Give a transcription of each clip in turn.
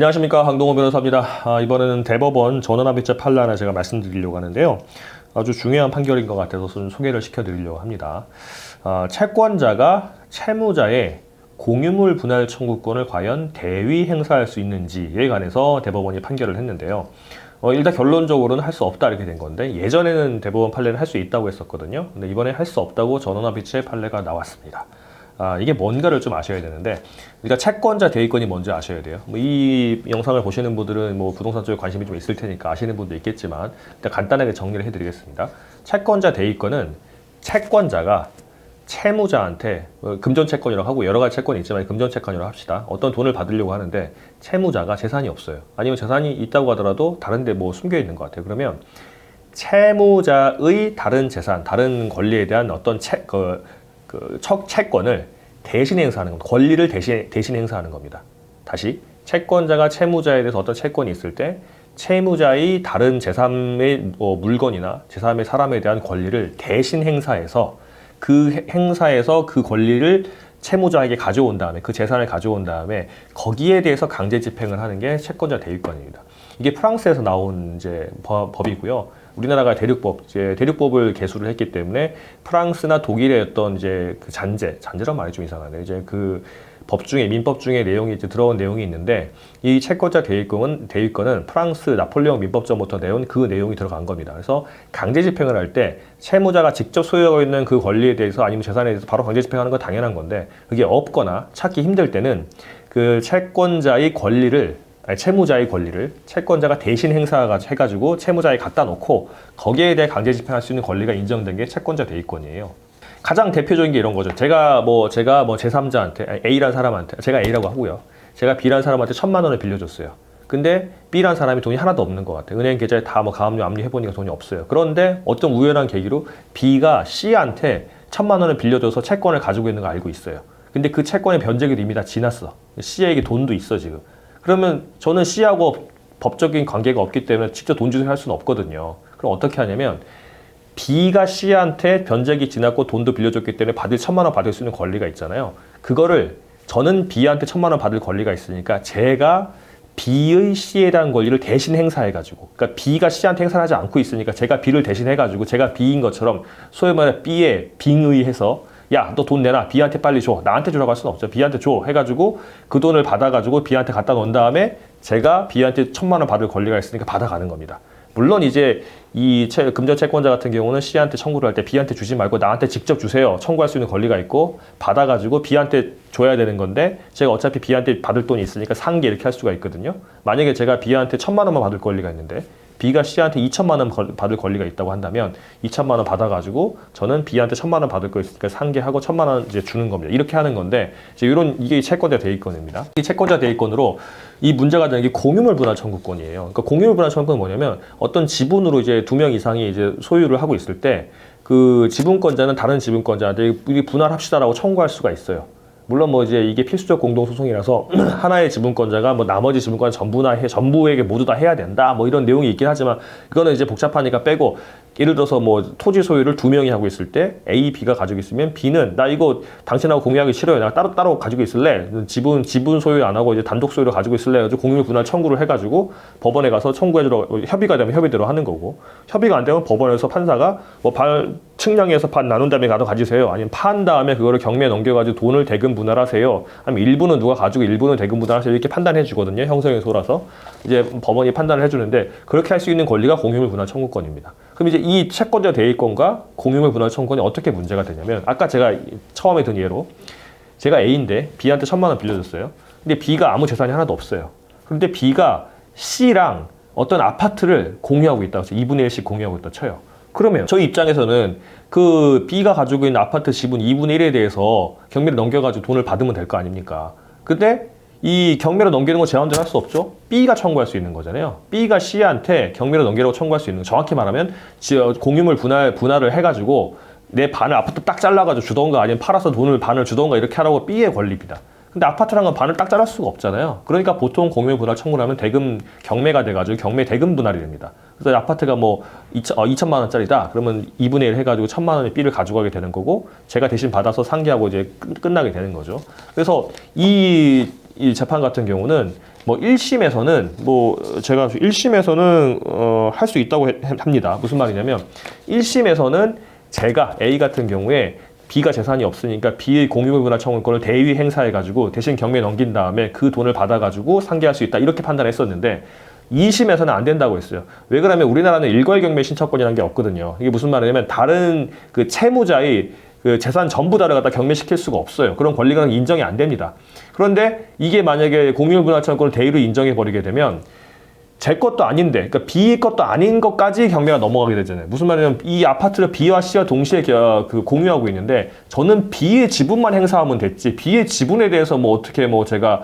안녕하십니까, 황동호 변호사입니다. 이번에는 대법원 전원합의체 판례 하나 제가 말씀드리려고 하는데요. 아주 중요한 판결인 것 같아서 좀 소개를 시켜드리려고 합니다. 채권자가 채무자의 공유물 분할 청구권을 과연 대위 행사할 수 있는지에 관해서 대법원이 판결을 했는데요. 일단 결론적으로는 할 수 없다 이렇게 된 건데, 예전에는 대법원 판례는 할 수 있다고 했었거든요. 근데 이번에 할 수 없다고 전원합의체 판례가 나왔습니다. 이게 뭔가를 좀 아셔야 되는데, 그러니까 채권자 대위권이 뭔지 아셔야 돼요. 이 영상을 보시는 분들은 부동산 쪽에 관심이 좀 있을 테니까 아시는 분도 있겠지만, 일단 간단하게 정리를 해드리겠습니다. 채권자 대위권은 채권자가 채무자한테, 금전채권이라고 하고 여러 가지 채권이 있지만 금전채권이라고 합시다. 어떤 돈을 받으려고 하는데 채무자가 재산이 없어요. 아니면 재산이 있다고 하더라도 다른데 숨겨 있는 것 같아요. 그러면 채무자의 다른 재산, 다른 권리에 대한 어떤 채권을 대신 행사하는 겁니다. 권리를 대신 행사하는 겁니다. 다시, 채권자가 채무자에 대해서 어떤 채권이 있을 때 채무자의 다른 제3의 물건이나 제3의 사람에 대한 권리를 대신 행사해서 그 권리를 채무자에게 가져온 다음에, 그 재산을 가져온 다음에 거기에 대해서 강제 집행을 하는 게 채권자 대위권입니다. 이게 프랑스에서 나온 법이고요. 우리나라가 대륙법을 개수를 했기 때문에 프랑스나 독일의 어떤 그 잔재란 말이 좀 이상하네요. 그 법 중에, 민법 중에 내용이 들어온 내용이 있는데, 이 채권자 대위권은 프랑스 나폴레옹 민법전부터 내온 그 내용이 들어간 겁니다. 그래서 강제 집행을 할 때 채무자가 직접 소유하고 있는 그 권리에 대해서 아니면 재산에 대해서 바로 강제 집행하는 건 당연한 건데, 그게 없거나 찾기 힘들 때는 그 채권자의 권리를, 채무자의 권리를 채권자가 대신 행사해가지고 채무자에 갖다 놓고 거기에 대해 강제 집행할 수 있는 권리가 인정된 게 채권자 대위권이에요. 가장 대표적인 게 이런 거죠. 제가 제3자한테, A라는 사람한테, 제가 A라고 하고요. 제가 B라는 사람한테 1,000만 원을 빌려줬어요. 근데 B라는 사람이 돈이 하나도 없는 것 같아요. 은행 계좌에 다 가압류, 압류 해보니까 돈이 없어요. 그런데 어떤 우연한 계기로 B가 C한테 1,000만 원을 빌려줘서 채권을 가지고 있는 거 알고 있어요. 근데 그 채권의 변제기도 이미 다 지났어. C에게 돈도 있어, 지금. 그러면 저는 C하고 법적인 관계가 없기 때문에 직접 돈 주세요 할 수는 없거든요. 그럼 어떻게 하냐면, B가 C한테 변제기 지났고 돈도 빌려줬기 때문에 1,000만 원 받을 수 있는 권리가 있잖아요. 그거를 저는 B한테 1,000만 원 받을 권리가 있으니까 제가 B의 C에 대한 권리를 대신 행사해가지고, 그러니까 B가 C한테 행사를 하지 않고 있으니까 제가 B를 대신해가지고 제가 B인 것처럼 소위 말해 B에 빙의해서, 야, 너 돈 내놔. B한테 빨리 줘. 나한테 주라고 할 수는 없죠. B한테 줘. 해가지고 그 돈을 받아가지고 B한테 갖다 놓은 다음에 제가 B한테 1,000만 원 받을 권리가 있으니까 받아가는 겁니다. 물론 이제 이 금전 채권자 같은 경우는 C한테 청구를 할 때 B한테 주지 말고 나한테 직접 주세요. 청구할 수 있는 권리가 있고, 받아가지고 B한테 줘야 되는 건데, 제가 어차피 B한테 받을 돈이 있으니까 상계 이렇게 할 수가 있거든요. 만약에 제가 B한테 1,000만 원만 받을 권리가 있는데 B가 C한테 2,000만 원 받을 권리가 있다고 한다면 2,000만 원 받아가지고 저는 B한테 1,000만 원 받을 거 있으니까 상계하고 1,000만 원 이제 주는 겁니다. 이렇게 하는 건데, 이게 채권자 대위권입니다. 이 채권자 대위권으로 이 문제가 되는 게 공유물 분할 청구권이에요. 그러니까 공유물 분할 청구권은 뭐냐면, 어떤 지분으로 이제 2명 이상이 이제 소유를 하고 있을 때 그 지분권자는 다른 지분권자한테 우리 분할합시다라고 청구할 수가 있어요. 물론 이제 이게 필수적 공동소송이라서 하나의 지분권자가 나머지 지분권 전부에게 모두 다 해야 된다 이런 내용이 있긴 하지만, 이거는 이제 복잡하니까 빼고, 예를 들어서 토지 소유를 2명이 하고 있을 때 A, B가 가지고 있으면 B는 나 이거 당신하고 공유하기 싫어요. 나 따로 가지고 있을래. 지분 소유 안 하고 이제 단독 소유를 가지고 있을래. 해가지고 공유물 분할 청구를 해가지고 법원에 가서 청구해주러, 협의가 되면 협의대로 하는 거고, 협의가 안 되면 법원에서 판사가 측량해서 반 나눈 다음에 가지세요. 아니면 판 다음에 그거를 경매에 넘겨가지고 돈을 대금 분할하세요. 아니면 일부는 누가 가지고 일부는 대금 분할하세요. 이렇게 판단해 주거든요. 형성의소라서 이제 법원이 판단을 해주는데, 그렇게 할 수 있는 권리가 공유물 분할 청구권입니다. 그럼 이제 이 채권자 대위권과 공유물 분할 청구권이 어떻게 문제가 되냐면, 아까 제가 처음에 든 예로, 제가 A인데 B한테 1,000만 원 빌려줬어요. 근데 B가 아무 재산이 하나도 없어요. 그런데 B가 C랑 어떤 아파트를 공유하고 있다고 해서 2분의 1씩 공유하고 있다 쳐요. 그러면 저희 입장에서는 그 B가 가지고 있는 아파트 지분 2분의 1에 대해서 경매를 넘겨가지고 돈을 받으면 될 거 아닙니까? 근데 이 경매로 넘기는 거 제 마음대로 할 수 없죠? B가 청구할 수 있는 거잖아요. B가 C한테 경매로 넘기라고 청구할 수 있는 거. 정확히 말하면 공유물 분할을 해가지고 내 반을 아파트 딱 잘라가지고 주던가, 아니면 팔아서 돈을 반을 주던가, 이렇게 하라고 B의 권리입니다. 근데 아파트란 건 반을 딱 자를 수가 없잖아요. 그러니까 보통 공유물 분할 청구를 하면 경매가 돼가지고 경매 대금 분할이 됩니다. 그래서 아파트가 뭐 2천만 원짜리다. 그러면 2분의 1 해가지고 1,000만 원의 B를 가져가게 되는 거고 제가 대신 받아서 상기하고 이제 끝나게 되는 거죠. 그래서 이 재판 같은 경우는 뭐 1심에서는 뭐 제가 1심에서는 할 수 있다고 합니다. 무슨 말이냐면 1심에서는 제가 A 같은 경우에 B가 재산이 없으니까 B의 공유분할 청구권을 대위 행사해가지고 대신 경매에 넘긴 다음에 그 돈을 받아가지고 상기할 수 있다 이렇게 판단했었는데 2심에서는 안 된다고 했어요. 왜 그러냐면 우리나라는 일괄경매 신청권이라는 게 없거든요. 이게 무슨 말이냐면 다른 그 채무자의 그 재산 전부 다를 갖다 경매시킬 수가 없어요. 그런 권리가 인정이 안 됩니다. 그런데 이게 만약에 공유분할청구권을 대위로 인정해 버리게 되면 제 것도 아닌데, 그러니까 B 것도 아닌 것까지 경매가 넘어가게 되잖아요. 무슨 말이냐면 이 아파트를 B와 C와 동시에 공유하고 있는데 저는 B의 지분만 행사하면 됐지 B의 지분에 대해서 뭐 어떻게 뭐 제가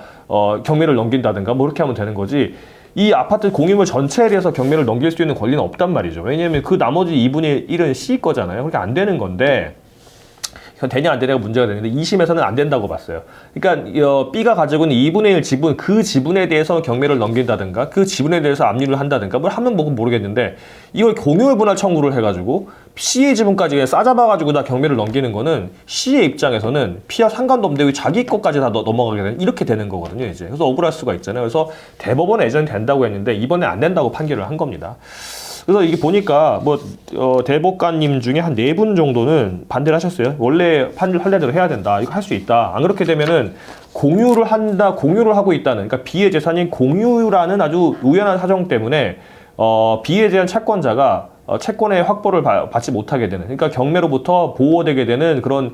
경매를 넘긴다든가 뭐 그렇게 하면 되는 거지. 이 아파트 공유물 전체에 대해서 경매를 넘길 수 있는 권리는 없단 말이죠. 왜냐하면 그 나머지 2분의 1은 C 거잖아요. 그러니까 안 되는 건데. 되냐 안 되냐가 문제가 되는데 2심에서는 안 된다고 봤어요. 그러니까 B가 가지고 있는 2분의 1 지분, 그 지분에 대해서 경매를 넘긴다든가 그 지분에 대해서 압류를 한다든가 뭘 하면 뭐 모르겠는데 이걸 공유물 분할 청구를 해가지고 C의 지분까지 싸잡아가지고 다 경매를 넘기는 거는 C의 입장에서는 P와 상관도 없는데 왜 자기 것까지 다 넘어가게 되는 이렇게 되는 거거든요. 이제 그래서 억울할 수가 있잖아요. 그래서 대법원에 예전에 된다고 했는데 이번에 안 된다고 판결을 한 겁니다. 그래서 이게 보니까 뭐 대법관님 중에 한 4분 정도는 반대를 하셨어요. 원래 판례대로 해야 된다. 이거 할 수 있다. 안 그렇게 되면은 공유를 하고 있다는, 그러니까 B의 재산인 공유라는 아주 우연한 사정 때문에 B에 대한 채권자가 채권의 확보를 받지 못하게 되는, 그러니까 경매로부터 보호되게 되는 그런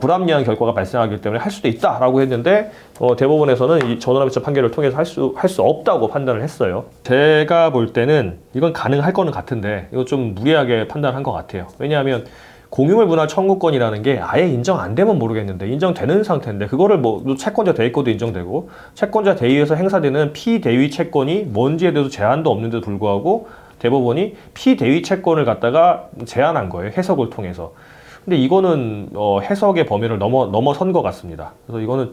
불합리한 결과가 발생하기 때문에 할 수도 있다라고 했는데 대법원에서는 이 전원합의체 판결을 통해서 할 수 없다고 판단을 했어요. 제가 볼 때는 이건 가능할 거는 같은데 이거 좀 무리하게 판단한 것 같아요. 왜냐하면 공유물 분할 청구권이라는 게 아예 인정 안 되면 모르겠는데 인정되는 상태인데 그거를 뭐 채권자 대위권도 인정되고 채권자 대위에서 행사되는 피대위 채권이 뭔지에 대해서 제한도 없는데도 불구하고 대법원이 피대위 채권을 갖다가 제한한 거예요. 해석을 통해서. 근데 이거는 해석의 범위를 넘어선 것 같습니다. 그래서 이거는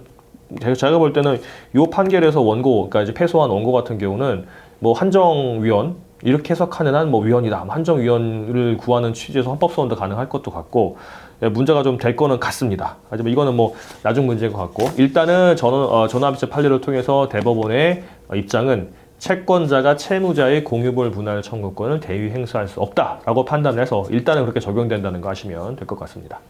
제가 볼 때는 이 판결에서 원고, 그러니까 이제 패소한 원고 같은 경우는 뭐 한정위원 이렇게 해석하는 한 뭐 위원이다. 한정위원을 구하는 취지에서 헌법소원도 가능할 것도 같고 문제가 좀 될 거는 같습니다. 하지만 이거는 뭐 나중 문제인 것 같고 일단은 전원합의체 판례를 통해서 대법원의 입장은 채권자가 채무자의 공유물 분할 청구권을 대위 행사할 수 없다라고 판단을 해서 일단은 그렇게 적용된다는 거 아시면 될 것 같습니다.